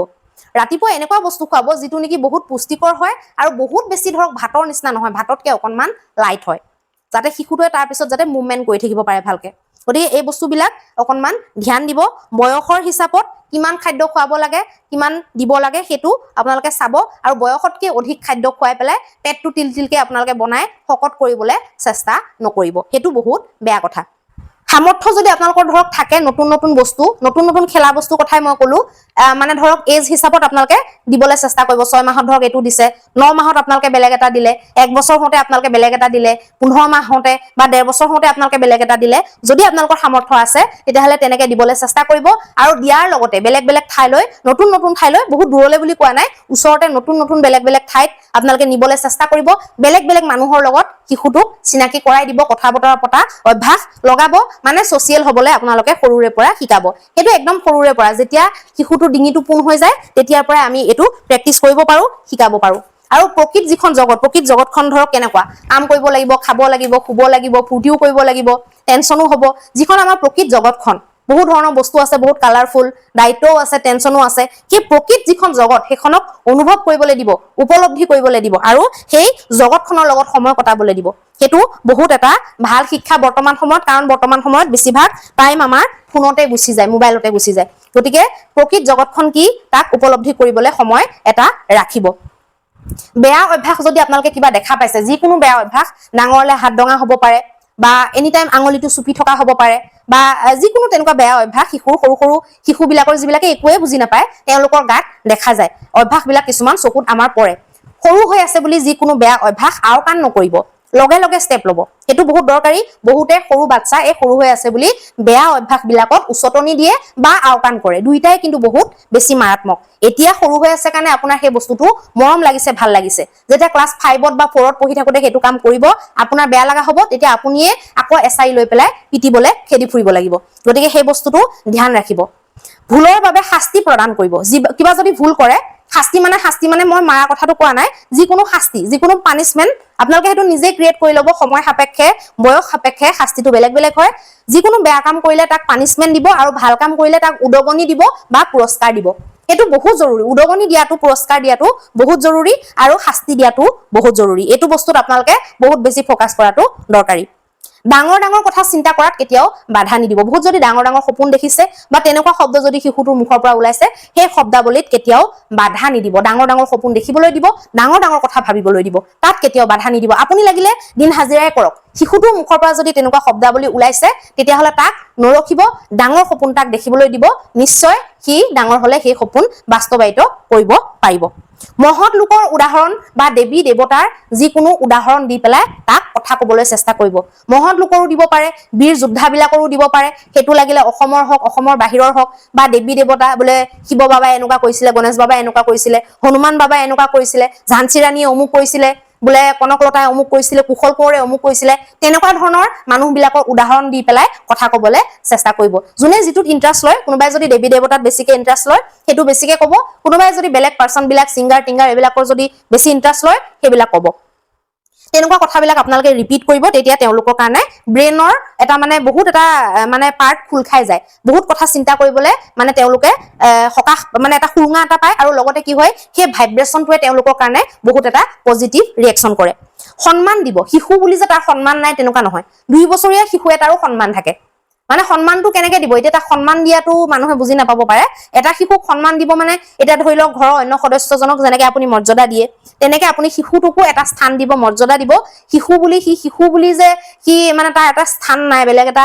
ৰাতিপুৱা এনেকুৱা বস্তু খুৱাব যেটো নেকি বহুত পুষ্টিকৰ হয় আৰু বহুত বেছি ধৰক ভাতৰ নিচিনা নহয় ভাততকে অকনমান লাইট হয় যাতে শিশুটোৱে তাৰ পিছত যাতে মুভমেন্ট কৰি থাকিব পাৰে ভালকে গতিকে এই বস্তুবিলাক অকনমান ধ্যান দিব বয়সৰ হিচাপত কিমান খাদ্য খুৱাব লাগে কিমান দিব লাগে হেতু আপোনালোকে চাব আৰু বয়সতকৈ অধিক খাদ্য খুৱাই পেলাই পেটটো তিলতিলকে আপোনালোকে বনাই শকত কৰিবলৈ চেষ্টা নকৰিব হেতু বহুত বেয়া কথা সামৰ্থ্য যদি আপোনালোকৰ ধৰক থাকে নতুন বস্তু নতুন খেলা বস্তু কথাই মই কলো মানে ধৰক এজ হিচাপত আপোনালোকে দিবলৈ চেষ্টা কৰিব 6 মাহত ধৰক এটো দিছে 9 মাহত আপোনালোকে বেলেগ এটা দিলে 1 বছৰ হতে আপোনালোকে বেলেগ এটা দিলে 15 মাহ হতে বা 1.5 বছৰ হতে আপোনালোকে বেলেগ এটা দিলে যদি আপোনালোকৰ সামৰ্থ্য আছে তেতিয়াহলে তেনেকে দিবলৈ চেষ্টা কৰিব আৰু দিয়াৰ লগতে বেলেগ ঠাইলৈ নতুন ঠাইলৈ বহুত দূৰলৈ বুলি কোৱা নাই ওচৰতে নতুন বেলেগ ঠাইত আপোনালোকে নিবলৈ চেষ্টা কৰিব বেলেগ মানুহৰ লগত শিশুটোক চিনাকি কৰাই দিব কথা বতৰা পতা অভ্যাস লগাব মানে সোশ্যাল হবলৈ আপোনালোকে সৰুৰে পৰা শিকাব হেতু একদম সৰুৰে পৰা যেতিয়া শিশুটো ডিঙিটো পুন হৈ যায় তেতিয়াৰ পৰা আমি এটো প্ৰেক্টিস কৰিব পাৰো শিকাব পাৰো আৰু প্ৰকৃত যিখন প্ৰকৃত জগতখন ধৰক কেনেকুৱা কাম কৰিব লাগিব খাব লাগিব শুব লাগিব ফুৰ্তিও কৰিব লাগিব টেনচনো হ'ব যিখন আমাৰ প্ৰকৃত জগতখন বহুত ধৰণৰ বস্তু আছে বহুত কালাৰফুল দায়িত্বও আছে টেনচনো আছে কি প্ৰকৃত যিখন জগত হেখনক অনুভৱ কৰিবলৈ দিব উপলব্ধি কৰিবলৈ দিব আৰু সেই জগতখনৰ লগত সময় কটাবলৈ দিব হেতু বহুত এটা ভাল শিক্ষা বৰ্তমান সময়ত কাৰণ বৰ্তমান সময়ত বেছিভাগ টাইম আমাৰ ফোনতে গুচি যায় মোবাইলতে গুচি যায় গতিকে প্ৰকৃত জগতখন কি তাক উপলব্ধি কৰিবলৈ সময় এটা ৰাখিব বেয়া অভ্যাস যদি আপোনালোকে কিবা দেখা পাইছে যিকোনো বেয়া অভ্যাস ডাঙৰলে হাত ডঙা হ'ব পাৰে বা এনি টাইম আঙুলিটো চুপি থকা হ'ব পাৰে বা যিকোনো তেনেকুৱা বেয়া অভ্যাস সৰু শিশুবিলাকৰ যিবিলাকে একোৱে বুজি নাপায় তেওঁলোকৰ গাত দেখা যায় অভ্যাসবিলাক কিছুমান চকুত আমাৰ পৰে সৰু হৈ আছে বুলি যিকোনো বেয়া অভ্যাস আওকাণ নকৰিব লগে লগে ষ্টেপ ল'ব সেইটো বহুত দৰকাৰী বহুতে সৰু বাচ্চা এই সৰু হৈ আছে বুলি বেয়া অভ্যাস বিলাকত উচতনি দিয়ে বা আওকাণ কৰে দুইটাই কিন্তু বহুত বেছি মাৰাত্মক এতিয়া সৰু হৈ আছে কাৰণে আপোনাৰ সেই বস্তুটো মৰম লাগিছে ভাল লাগিছে যেতিয়া ক্লাছ 5ত বা 4ত পঢ়ি থাকোতে সেইটো কাম কৰিব আপোনাৰ বেয়া লাগা হ'ব তেতিয়া আপুনিয়ে আকৌ এছাই লৈ পেলাই পিটিবলে খেদি ফুৰিব লাগিব গতিকে সেই বস্তুটো ধ্যান ৰাখিব ভুলৰ বাবে শাস্তি প্ৰদান কৰিব কিবা যদি ভুল কৰে শাস্তি মানে মই মাৰা কথাটো কোৱা নাই যিকোনো শাস্তি যিকোনো পানিশমেন্ট আপোনালোকে সেইটো নিজে ক্ৰিয়েট কৰি ল'ব সময় সাপেক্ষে বয়স সাপেক্ষে শাস্তিটো বেলেগ বেলেগ হয় যিকোনো বেয়া কাম কৰিলে তাক পানিশমেন্ট দিব আৰু ভাল কাম কৰিলে তাক উদগনি দিব বা পুৰস্কাৰ দিব এটো বহুত জৰুৰী উদগনি দিয়াটো পুৰস্কাৰ দিয়াটো বহুত জৰুৰী আৰু শাস্তি দিয়াটো বহুত জৰুৰী এটো বস্তুত আপোনালোকে বহুত বেছি ফোকাস কৰাটো দৰকাৰী ডাঙৰ ডাঙৰ কথা চিন্তা কৰাত কেতিয়াও বাধা নিদিব বহুত যদি ডাঙৰ ডাঙৰ সপোন দেখিছে বা তেনেকুৱা শব্দ যদি শিশুটোৰ মুখৰ পৰা ওলাইছে সেই শব্দাৱলীত কেতিয়াও বাধা নিদিব ডাঙৰ ডাঙৰ সপোন দেখিবলৈ দিব ডাঙৰ ডাঙৰ কথা ভাবিবলৈ দিব তাত কেতিয়াও বাধা নিদিব আপুনি লাগিলে দিন হাজিৰাই কৰক শিশুটোৰ মুখৰ পৰা যদি তেনেকুৱা শব্দাৱলী ওলাইছে তেতিয়া হলে তাক নৰখিব ডাঙৰ সপোন তাক দেখিবলৈ দিব নিশ্চয় কি ডাঙৰ হলে সেই সপোন বাস্তৱায়িত কৰিব পাৰিব মহৎ লোকৰ উদাহৰণ বা দেৱী দেৱতাৰ যিকোনো উদাহৰণ দি পেলাই তাক কথা ক'বলৈ চেষ্টা কৰিব মহৎ লোকৰো দিব পাৰে বীৰ যোদ্ধাবিলাকৰো দিব পাৰে হেতু লাগিলে অসমৰ হক অসমৰ বাহিৰৰ হক বা দেৱী দেৱতা বোলে শিৱ বাবাই এনেকুৱা কৈছিলে গণেশ বাবাই এনেকুৱা কৈছিলে হনুমান বাবাই এনেকুৱা কৈছিলে ঝান্সী ৰাণীয়ে অমুক কৈছিলে বোলে কনকলতাই অমুক কৈছিলে কুশল কোঁৱৰে অমুক কৈছিলে তেনেকুৱা ধৰণৰ মানুহবিলাকৰ উদাহৰণ দি পেলাই কথা ক'বলৈ চেষ্টা কৰিব যোনে যিটোত ইন্টাৰেষ্ট লয় কোনোবাই যদি দেৱী দেৱতাত বেছিকে ইন্টাৰেষ্ট লয় হেতু বেছিকে ক'ব কোনোবাই যদি বেলেগ পাৰসন বিলাক সিঙ্গাৰ টিঙ্গাৰ এবিলাকৰ যদি বেছি ইন্টাৰেষ্ট লয় হেবিলাক ক'ব তেনেকুৱা কথাবিলাক আপোনালোকে ৰিপিট কৰিব তেতিয়া তেওঁলোকৰ কাৰণে ব্ৰেইনৰ এটা মানে বহুত এটা মানে পাৰ্ট খুল খাই যায় বহুত কথা চিন্তা কৰিবলৈ মানে তেওঁলোকে হকাহ মানে এটা সুৰুঙা এটা পায় আৰু লগতে কি হয় সেই ভাইব্ৰেচনটোৱে তেওঁলোকৰ কাৰণে বহুত এটা পজিটিভ ৰিএকচন কৰে সন্মান দিব শিশু বুলি যে তাৰ সন্মান নাই তেনেকুৱা নহয় 2 বছৰীয়া শিশু এটাৰো সন্মান থাকে মানে সন্মানটো কেনেকৈ দিব এটা সন্মান দিয়াটো মানুহে বুজি নাপাব পাৰে এটা শিশুক সন্মান দিব মানে এটা ধৰি লওক ঘৰৰ অন্য সদস্যজনক যেনেকৈ আপুনি মৰ্যাদা দিয়ে তেনেকৈ আপুনি শিশুটোকো এটা স্থান দিব মৰ্যাদা দিব শিশু বুলি যে কি মানে তাৰ এটা স্থান নাই বেলেগ এটা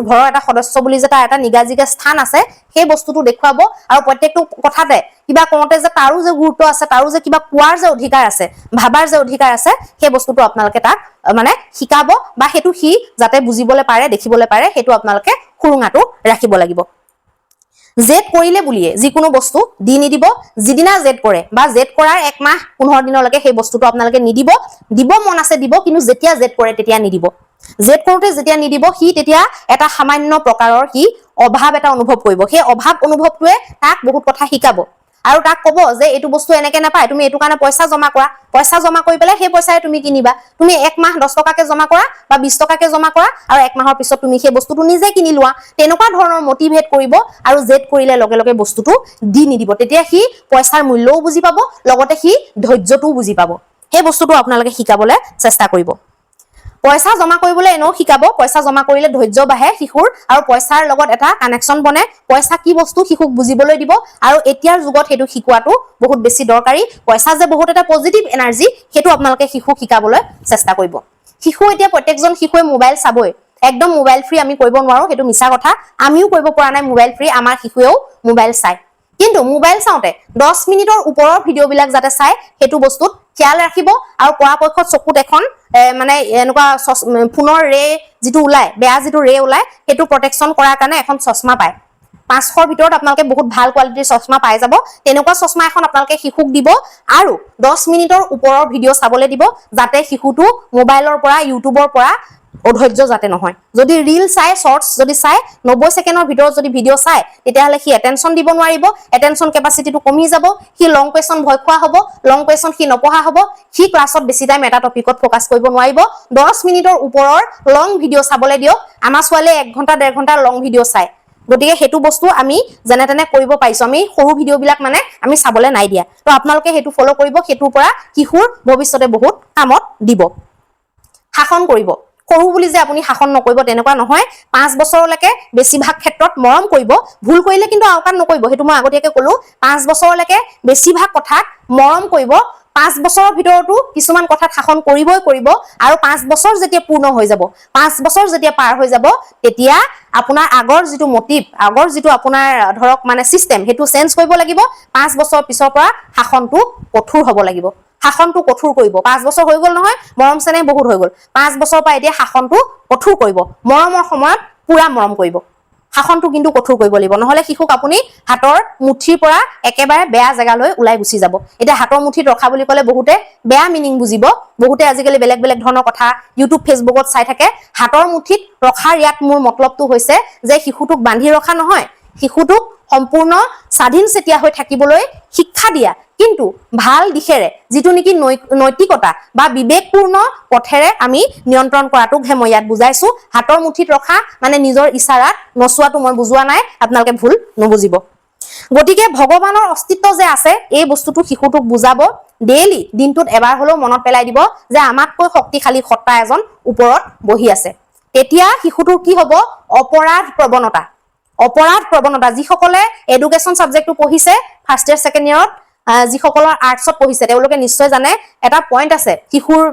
ঘৰৰ এটা সদস্য বুলি যে তাৰ এটা নিগাজিকে স্থান আছে সেই বস্তুটো দেখুৱাব আৰু প্ৰত্যেকটো কথাতে কিবা কওঁতে যে তাৰো যে গুৰুত্ব আছে তাৰো যে কিবা কোৱাৰ যে অধিকাৰ আছে ভাবাৰ যে অধিকাৰ আছে সেই বস্তুটো আপোনালোকে তাক মানে শিকাব বা হেতু হি যাতে বুজিবলৈ পাৰে দেখিবলৈ পাৰে হেতু আপোনালোকে খুৰুঙাটো ৰাখিব লাগিব জেদ কৰিলে বুলিয়ে যিকোনো বস্তু দি নিদিব যিদিনা জেদ কৰে বা জেদ কৰাৰ 1 মাহ 15 দিনলৈকে সেই বস্তুটো আপোনালোকে নিদিব দিব মন আছে দিব কিন্তু যেতিয়া জেদ কৰে তেতিয়া নিদিব জেদ কৰোতে যেতিয়া নিদিব হি তেতিয়া এটা সামান্য প্ৰকাৰৰ কি অভাৱ এটা অনুভৱ কৰিব সেই অভাৱ অনুভৱটোৱে তাক বহুত কথা শিকাব আৰু তাক ক'ব যে এটো বস্তু এনেকে নাপায় তুমি এটো কাৰণে পইচা জমা কৰি পেলাই সেই পইচাৰে তুমি কিনিবা তুমি 1 মাহ 10 টকাকে জমা কৰা বা 20 টকাকে জমা কৰা আৰু 1 মাহৰ পিছত তুমি সেই বস্তুটো নিজে কিনি লোৱা তেনেকুৱা ধৰণৰ মোটিভেট কৰিব আৰু জেদ কৰিলে লগে লগে বস্তুটো দি নিদিব তেতিয়া হি পইচাৰ মূল্যও বুজি পাব লগতে হি ধৈৰ্যটোও বুজি পাব সেই বস্তুটো আপোনালোকে শিকাবলৈ চেষ্টা কৰিব পইচা জমা কৰিবলৈ এনেও শিকাব পইচা জমা কৰিলে ধৈৰ্য বাঢ়ে শিশুৰ আৰু পইচাৰ লগত এটা কানেকচন বনে পইচা কি বস্তু শিশুক বুজিবলৈ দিব আৰু এতিয়াৰ যুগত হেতু শিকোৱাটো বহুত বেছি দৰকাৰী পইচা যে বহুত এটা পজিটিভ এনাৰ্জি হেতু আপোনালোকে শিশুক শিকাবলৈ চেষ্টা কৰিব শিশু এতিয়া প্ৰত্যেকজন শিশুৱে মোবাইল চাবই একদম মোবাইল ফ্ৰী আমি কৰিব নোৱাৰো হেতু মিছা কথা আমিও কৰিব পৰা নাই মোবাইল ফ্ৰী আমাৰ শিশুৱেও মোবাইল চাই কিন্তু মোবাইল চাওঁতে 10 মিনিটৰ ওপৰৰ ভিডিও বিলাক যাতে চাই হেতু বস্তুত খেয়াল ৰাখিব আৰু পৰাপক্ষত চকুত এখন মানে এনেকুৱা ফোনৰ ৰে যেটো ওলাই বেয়া যেটো ৰে ওলাই হেতু প্ৰটেকচন কৰাৰ কাৰণে এখন চশমা পায় 500 ভিতৰত আপোনালোকে বহুত ভাল কোৱালিটিৰ চশমা পাই যাব তেনেকুৱা চশমা এখন আপোনালোকে শিশুক দিব আৰু 10 মিনিটৰ ওপৰৰ ভিডিও চাবলৈ দিব যাতে শিশুটো মোবাইলৰ পৰা ইউটিউবৰ পৰা অধৈৰ্য যাতে নহয় যদি ৰীল চাই শৰ্টস যদি চাই 90 সেকেন্ডৰ ভিতৰত যদি ভিডিও চাই তেতিয়া হলে হি এটেনশন দিব নোৱাৰিব এটেনশন কেপাসিটিটো কমি যাব হি লং কোৱেশ্চন ভয় খোৱা হ'ব লং কোৱেশ্চন হি নপঢ়া হ'ব হি ক্লাছত বেছি টাইম এটা টপিকত ফোকাস কৰিব নোৱাৰিব 10 মিনিটৰ ওপৰৰ লং ভিডিও চাবলৈ দিয়ক আমাৰ ছোৱালীয়ে 1 ঘণ্টা 1.5 ঘণ্টা লং ভিডিও চাই গতিকে হেতু বস্তু আমি যেনে তেনে কৰিব পাইছো আমি সৰু ভিডিও বিলাক মানে আমি চাবলৈ নাই দিয়া তো আপোনালোকে হেতু ফলো কৰিব হেতুৰ পৰা কিহুৰ ভৱিষ্যতে বহুত কামত দিব শাসন কৰিব সৰু বুলি যে আপুনি শাসন নকৰিব তেনেকুৱা নহয় 5 বছৰলৈকে বেছিভাগ ক্ষেত্ৰত মৰম কৰিব ভুল কৰিলে কিন্তু আওকাণ নকৰিব হেতু মই আগতীয়াকৈ ক'লো 5 বছৰলৈকে বেছিভাগ কথাত মৰম কৰিব 5 বছৰৰ ভিতৰতো কিছুমান কথাত শাসন কৰিবই কৰিব আৰু 5 বছৰ যেতিয়া পূৰ্ণ হৈ যাব 5 বছৰ যেতিয়া পাৰ হৈ যাব তেতিয়া আপোনাৰ আগৰ যেটো মোটিভ আগৰ যেটো আপোনাৰ ধৰক মানে সিস্টেম হেতু চেঞ্জ কৰিব লাগিব 5 বছৰ পিছৰ পৰা শাসনটো কঠোৰ হ'ব লাগিব শাসনটো কঠোৰ কৰিব 5 বছৰ হৈ গল নহয় মৰম চেনেহ বহুত হৈ গল 5 বছৰৰ পৰা এতিয়া শাসনটো কঠোৰ কৰিব মৰমৰ সময়ত পুৰা মৰম কৰিব শাসনটো কিন্তু কঠোৰ কৰিব লাগিব নহলে শিশুক আপুনি হাতৰ মুঠিৰ পৰা একেবাৰে বেয়া জেগালৈ ওলাই গুচি যাব এটা হাতৰ মুঠিত ৰখা বুলি কলে বহুতে বেয়া মিনিং বুজিব বহুতে আজিকালি বেলেগ বেলেগ ধৰণৰ কথা ইউটিউব ফেসবুকত চাই থাকে হাতৰ মুঠিত ৰখাৰ ইয়াত মোৰ মতলবটো হৈছে যে শিশুটোক বান্ধি ৰখা নহয় শিশুটোক সম্পূৰ্ণ স্বাধীন চেতিয়া হৈ থাকিবলৈ শিক্ষা দিয়া কিন্তু ভাল দিশেৰে যেটো নেকি নৈতিকতা বা বিবেকপূৰ্ণ পথেৰে আমি নিয়ন্ত্ৰণ কৰাটোক হে মই ইয়াত বুজাইছো হাতৰ মুঠিত ৰখা মানে নিজৰ ইশাৰাত নচুৱাটো মই বুজোৱা নাই আপোনালোকে ভুল নুবুজিব গতিকে ভগৱানৰ অস্তিত্ব যে আছে এই বস্তুটো শিশুটোক বুজাব ডেইলি দিনটোত এবাৰ হলেও মনত পেলাই দিব যে আমাতকৈ শক্তিশালী সত্তা এজন ওপৰত বহি আছে তেতিয়া শিশুটোৰ কি হ'ব অপৰাধ প্ৰৱণতা যিসকলে এডুকেশ্যন সাবজেক্টটো পঢ়িছে ফাৰ্ষ্ট ইয়াৰ সেকেন্ড ইয়াৰত যিসকলৰ আৰ্টছত পঢ়িছে তেওঁলোকে নিশ্চয় জানে এটা পইণ্ট আছে শিশুৰ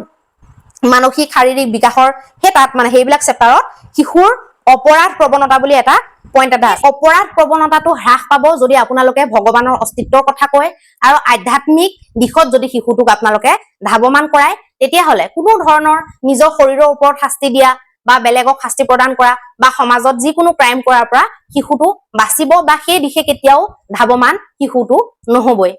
মানসিক শাৰীৰিক বিকাশৰ হে তাত মানে সেইবিলাক চেপ্টাৰত শিশুৰ অপৰাধ প্ৰৱণতা বুলি এটা পইণ্ট এটা আছে অপৰাধ প্ৰৱণতাটো হ্ৰাস পাব যদি আপোনালোকে ভগৱানৰ অস্তিত্বৰ কথা কয় আৰু আধ্যাত্মিক দিশত যদি শিশুটোক আপোনালোকে ধাৱমান কৰায় তেতিয়াহলে কোনো ধৰণৰ নিজৰ শৰীৰৰ ওপৰত শাস্তি দিয়া বা বেলেগক শাস্তি প্ৰদান কৰা বা সমাজত যিকোনো ক্ৰাইম কৰাৰ পৰা শিশুটো বাচিব বা সেই দিশে কেতিয়াও ধাৱমান শিশুটো নহবই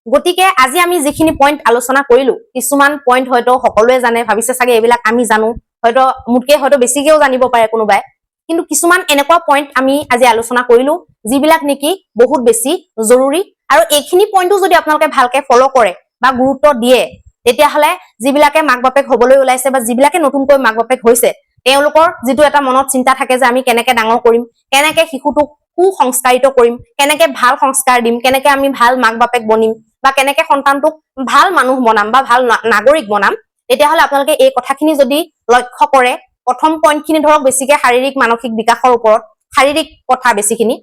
গতিকে আজি আমি যিখিনি পইণ্ট আলোচনা কৰিলো কিছুমান পইণ্ট হয়তো সকলোৱে জানে ভাবিছে চাগে এইবিলাক আমি জানো হয়তো মুটকে হয়তো বেছিকেও জানিব পাৰে কোনোবাই কিন্তু কিছুমান এনেকুৱা পইণ্ট আমি আজি আলোচনা কৰিলো যিবিলাক নেকি বহুত বেছি জৰুৰী আৰু এইখিনি পইণ্টও যদি আপোনালোকে ভালকে ফলো কৰে বা গুৰুত্ব দিয়ে তেতিয়াহলে যিবিলাকে মাক বাপেক হবলৈ ওলাইছে বা যিবিলাকে নতুনকৈ মাক বাপেক হৈছে তেওঁলোকৰ যেটো এটা মনত চিন্তা থাকে যে আমি কেনেকে ডাঙৰ কৰিম কেনেকে শিশুটোক সুসংস্কাৰিত কৰিম কেনেকে ভাল সংস্কাৰ দিম কেনেকে আমি ভাল মাক বাপেক বনিম বা কেনেকে সন্তানটোক ভাল মানুহ বনাম বা ভাল নাগৰিক বনাম তেতিয়াহলে আপোনালোকে এই কথাখিনি যদি লক্ষ্য কৰে প্ৰথম পইণ্টখিনি ধৰক বেছিকে শাৰীৰিক মানসিক বিকাশৰ ওপৰত শাৰীৰিক কথা বেছিখিনি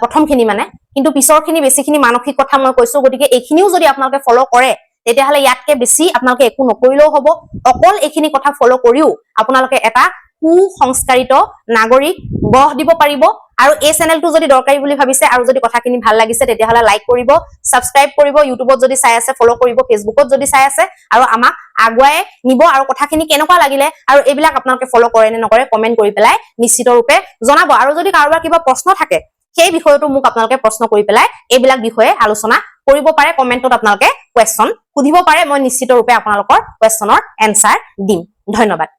প্ৰথমখিনি মানে কিন্তু পিছৰখিনি বেছিখিনি মানসিক কথা মই কৈছো গতিকে এইখিনিও যদি আপোনালোকে ফলো কৰে তেতিয়াহলে ইয়াতকে বেছি আপোনালোকে একো নকৰিলেও হ'ব অকল এইখিনি কথা ফলো কৰিও আপোনালোকে এটা সুসংস্কাৰিত নাগৰিক গঢ় দিব পাৰিব আৰু এই চেনেলটো যদি দৰকাৰী বুলি ভাবিছে আৰু যদি কথাখিনি ভাল লাগিছে তেতিয়াহলে লাইক কৰিব সাবস্ক্ৰাইব কৰিব ইউটিউবত যদি চাই আছে ফলো কৰিব ফেসবুকত যদি চাই আছে আৰু আমাক আগুৱাই নিব আৰু কথাখিনি কেনেকুৱা লাগিলে আৰু এইবিলাক আপোনালোকে ফলো কৰে নে নকৰে কমেন্ট কৰি পেলাই নিশ্চিত ৰূপে জনাব আৰু যদি কাৰোবাৰ কিবা প্ৰশ্ন থাকে সেই বিষয়টো মোক আপোনালোকে প্ৰশ্ন কৰি পেলাই এইবিলাক বিষয়ে আলোচনা কৰিব পাৰে কমেন্টত আপোনালোকে কোৱেশ্চন সুধিব পাৰে মই নিশ্চিত ৰূপে আপোনালোকৰ কোৱেশ্চনৰ এনসাৰ দিম ধন্যবাদ